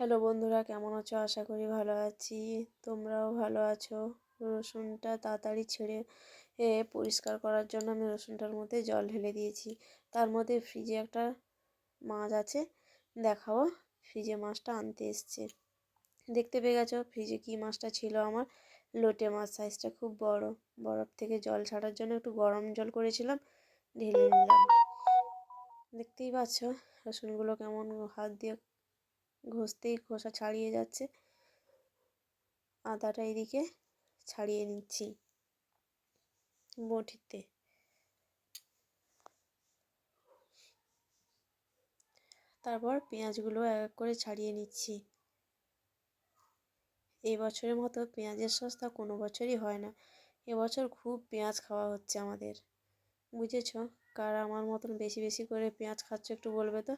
Hello বন্ধুরা, কেমন আছো? আশা করি ভালো আছি। তোমরাও ভালো আছো। রসুনটা তাড়াতাড়ি ছেড়ে পরিষ্কার করার জন্য আমি রসুনটার মধ্যে জল ঢেলে দিয়েছি। তার মধ্যে ফ্রিজে একটা মাছ আছে, দেখাবো। ফ্রিজে মাছটা আনতে এসছে, দেখতে পেয়ে গেছো। ফ্রিজে কি মাছটা ছিল? আমার লোটে মাছ, সাইজটা খুব বড়। বরফ থেকে জল ছাড়ার জন্য একটু গরম জল করেছিলাম, ঢেলে নিলাম। দেখতেই পাচ্ছ রসুনগুলো কেমন হাত দিয়ে ঘষতেই খোসা ছাড়িয়ে যাচ্ছে। আদাটা এদিকে ছাড়িয়ে নিচ্ছি বটিতে। তারপর পেঁয়াজগুলো এক এক করে ছাড়িয়ে নিচ্ছি। এই বছরের মতো পেঁয়াজের সস্তা কোনো বছরই হয় না। এবছর খুব পেঁয়াজ খাওয়া হচ্ছে আমাদের, বুঝেছো? কারা আমার মতন বেশি বেশি করে পেঁয়াজ খাচ্ছ একটু বলবে তো।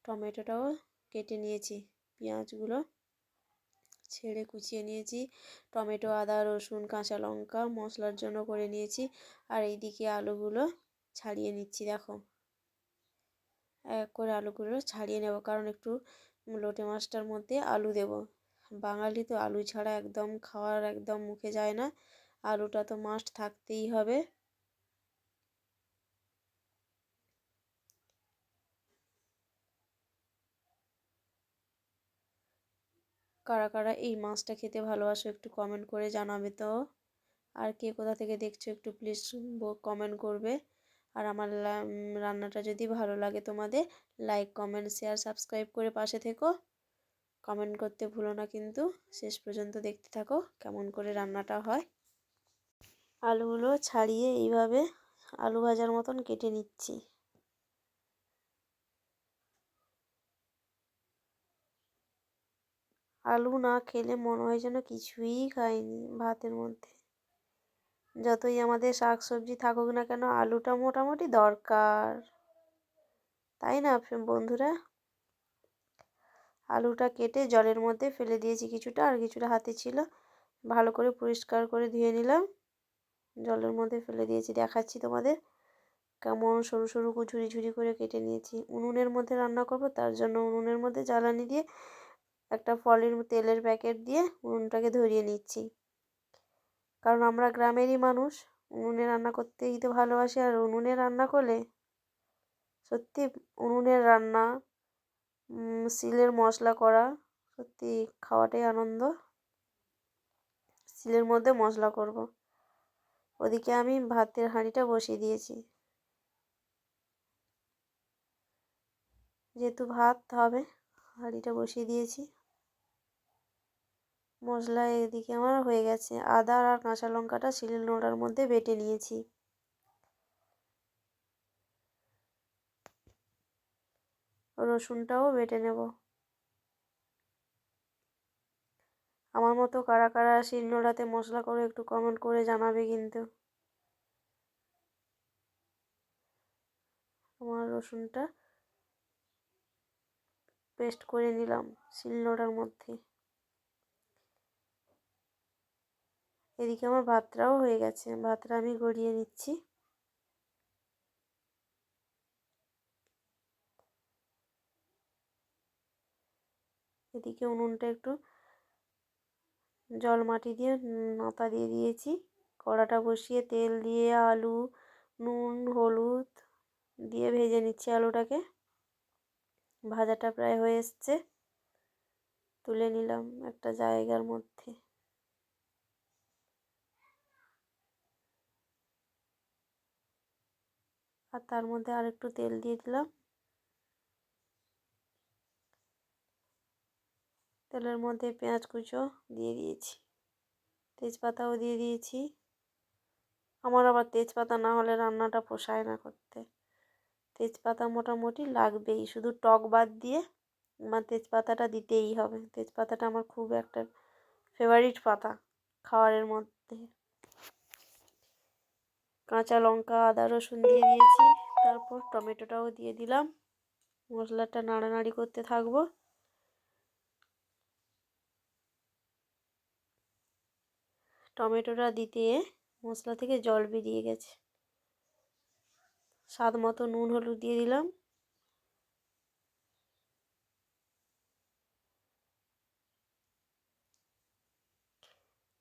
টমেটোটাও কেটে নিয়েছি, পেঁয়াজগুলো ছেড়ে কুচিয়ে নিয়েছি। টমেটো, আদা, রসুন, কাঁচা লঙ্কা মশলার জন্য করে নিয়েছি। আর এইদিকে আলুগুলো ছাড়িয়ে নিচ্ছি। দেখো, এক করে আলুগুলো ছাড়িয়ে নেব, কারণ একটু লোটে মাছটার মধ্যে আলু দেব। বাঙালি তো আলু ছাড়া একদম খাওয়ার একদম মুখে যায় না। আলুটা তো মাস্ট থাকতেই হবে। কারা কারা এই মাছটা খেতে ভালোবাসো একটু কমেন্ট করে জানাবে তো। আর কে কোথা থেকে দেখছো একটু প্লিজ কমেন্ট করবে। আর আমার রান্নাটা যদি ভালো লাগে তোমাদের, লাইক, কমেন্ট, শেয়ার, সাবস্ক্রাইব করে পাশে থেকো। কমেন্ট করতে ভুলো না কিন্তু। শেষ পর্যন্ত দেখতে থাকো কেমন করে রান্নাটা হয়। আলুগুলো ছাড়িয়ে এইভাবে আলু ভাজার মতন কেটে নিচ্ছি। আলু না খেলে মনে হয় যেন কিছুই খাইনি ভাতের মধ্যে। যতই আমাদের শাক সবজি থাকুক না কেন, আলুটা মোটামুটি দরকার, তাই না বন্ধুরা? আলুটা কেটে জলের মধ্যে ফেলে দিয়েছি কিছুটা, আর কিছুটা হাতে ছিল। ভালো করে পরিষ্কার করে ধুয়ে নিলাম, জলের মধ্যে ফেলে দিয়েছি। দেখাচ্ছি তোমাদের কেমন সরু সরু ঝুরি ঝুরি করে কেটে নিয়েছি। উনুনের মধ্যে রান্না করব, তার জন্য উনুনের মধ্যে জ্বালানি দিয়ে একটা ফলের তেলের প্যাকেট দিয়ে উনুনটাকে ধরিয়ে নিচ্ছি। কারণ আমরা গ্রামেরই মানুষ, উনুনে রান্না করতেই তো ভালোবাসি। আর উনুনে রান্না করলে সত্যি, উনুনের রান্না, শিলের মশলা করা, সত্যি খাওয়াটাই আনন্দ। শিলের মধ্যে মশলা করব। ওদিকে আমি ভাতের হাঁড়িটা বসিয়ে দিয়েছি, যেহেতু ভাত হবে। হাঁড়িটা বসিয়ে দিয়েছি। মশলা এদিকে আমার হয়ে গেছে। আদা আর কাঁচা লঙ্কাটা শিলের নোড়ার মধ্যে বেটে নিয়েছি। রসুনটাও বেটে নেব। আমার মতো কারা কারা শিলনোড়াতে মশলা করে একটু কমেন্ট করে জানাবে কিন্তু। আমার রসুনটা পেস্ট করে নিলাম শিলনোড়ার মধ্যে। এদিকে আমার ভাতটাও হয়ে গেছে, ভাতটা আমি গড়িয়ে নিচ্ছি। এদিকে উনুনটা একটু জল মাটি দিয়ে নাতা দিয়ে দিয়েছি। কড়াটা বসিয়ে তেল দিয়ে আলু, নুন, হলুদ দিয়ে ভেজে নিচ্ছি আলুটাকে। ভাজাটা প্রায় হয়ে এসছে, তুলে নিলাম একটা জায়গার মধ্যে। আর তার মধ্যে আর একটু তেল দিয়ে দিলাম। তেলের মধ্যে পেঁয়াজ কুচো দিয়ে দিয়েছি, তেজপাতাও দিয়ে দিয়েছি। আমার আবার তেজপাতা না হলে রান্নাটা পোষায় না করতে। তেজপাতা মোটামুটি লাগবেই, শুধু টক বাদ দিয়ে আমার তেজপাতাটা দিতেই হবে। তেজপাতাটা আমার খুব একটা ফেভারিট পাতা খাবারের মধ্যে। কাঁচা লঙ্কা, আদা, রসুন দিয়ে দিয়েছি। তারপর টমেটোটাও দিয়ে দিলাম। মশলাটা নাড়ানাড়ি করতে থাকবো। টমেটোটা দিতে মশলা থেকে জল বেরিয়ে গেছে। স্বাদ মতো নুন হলুদ দিয়ে দিলাম।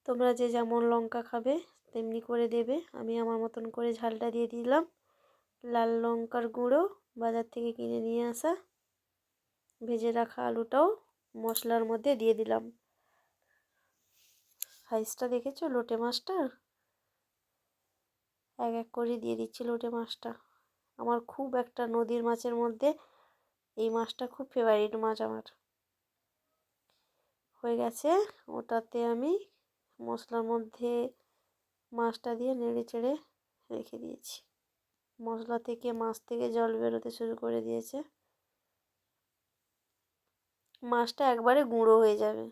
তোমরা যে যেমন লঙ্কা খাবে তেমনি করে দেবে। আমি আমার মতন করে ঝালটা দিয়ে দিলাম। লাল লঙ্কার গুঁড়ো বাজার থেকে কিনে নিয়ে আসা, ভেজে রাখা আলুটাও মশলার মধ্যে দিয়ে দিলাম। সাইজটা দেখেছো লোটে মাছটার? এক এক করে দিয়ে দিচ্ছি লোটে মাছটা। আমার খুব একটা নদীর মাছের মধ্যে এই মাছটা খুব ফেভারিট মাছ আমার। হয়ে গেছে, ওটাতে আমি মশলার মধ্যে মাছটা দিয়ে নেড়ে চেড়ে রেখে দিয়েছি। মশলা থেকে মাছ থেকে জল বেরোতে শুরু করে দিয়েছে। মাছটা একবারে গুঁড়ো হয়ে যাবে।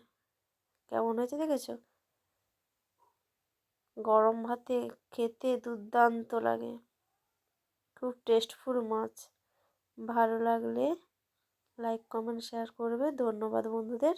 কেমন হয়েছে দেখেছো? গরম ভাতে খেতে দুর্দান্ত লাগে, খুব টেস্টফুল মাছ। ভালো লাগলে লাইক কমেন্ট শেয়ার করবে। ধন্যবাদ বন্ধুদের।